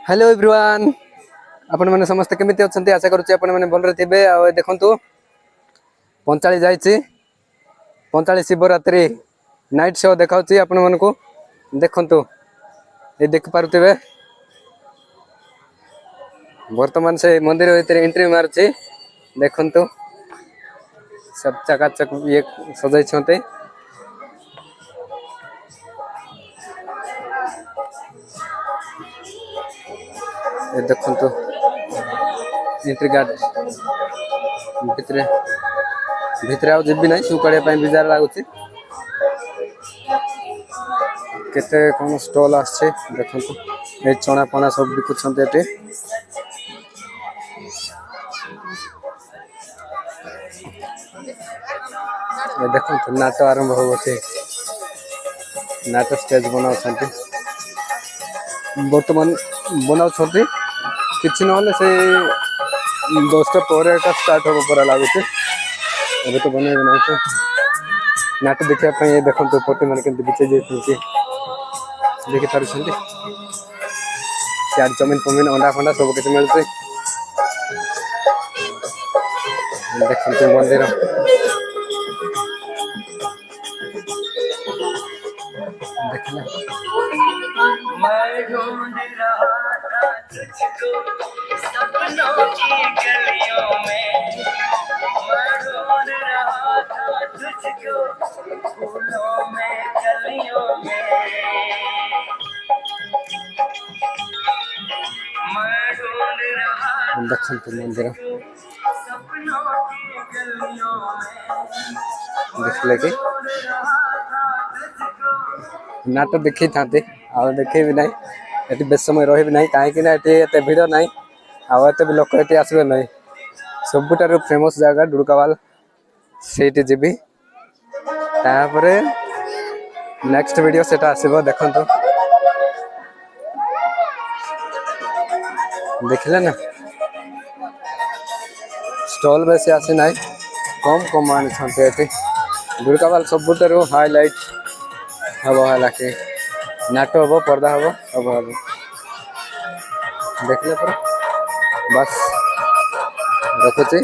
Hello everyone आपण माने समस्त केमिति अछंती आशा करूची आपण माने भलरे थिबे आ देखंतु पंचाली जाईची पंचाली शिवरात्रि नाइट शो देखाउची आपण मानको देखंतु ए देख पारुथिबे वर्तमान से मंदिर भीतर एंट्री मारची देखंतु सब चकाचक ये सजाई छते ए देखंतु एंट्री गार्ड भितरे भितरे आ जिबी नाही सुकाड़े पई बिजार लागुची केते कोन स्टॉल आछे देखंतु ए चना पना सब बिकुछन्ते एटे ए देखंतु नाटक आरंभ होबोचे नाटक स्टेज बनाउ छन्ते वर्तमान बनाउ छन्ते किछि नहले से 10टा पर का स्टार्ट हो परा लागुचे अबे तो बने बनाउ छ नाटक देखिया पई देखंतु फोटो मन केंति बिचे जेथुची देखि पारु छन्ते चार जमीन पमीन अंडा फंडा सब किछ मिलते देखंतु मंदिर देखना मैं ढूंढ रहा था तुझको सपनों की गलियों में मैं ढूंढ रहा था तुझको फूलों में गलियों में मैं ढूंढ रहा देखंतु मंदिर सपनों की गलियों में देखले के नाटक देखी थाते आ देखे भी नहीं एटी बेस समय रही भी नहीं काहे कि ना एटी एते भिड़ नहीं आ एते भी लोक एटी आसबे नहीं सबुटारो फेमस जगह डुडकावाल सेठी जीबी तापरे नेक्स्ट वीडियो सेटा आसीबो देखंतु देखले ना स्टॉल बेसी आसी नहीं कम कम मान छनते एटी डुडकावाल सबुटारो हाईलाइट हबो हला के नाटो हबो पर्दा हबो सब हबो देखले पर बस रखुची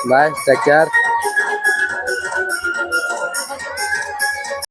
बाय टेक केयर।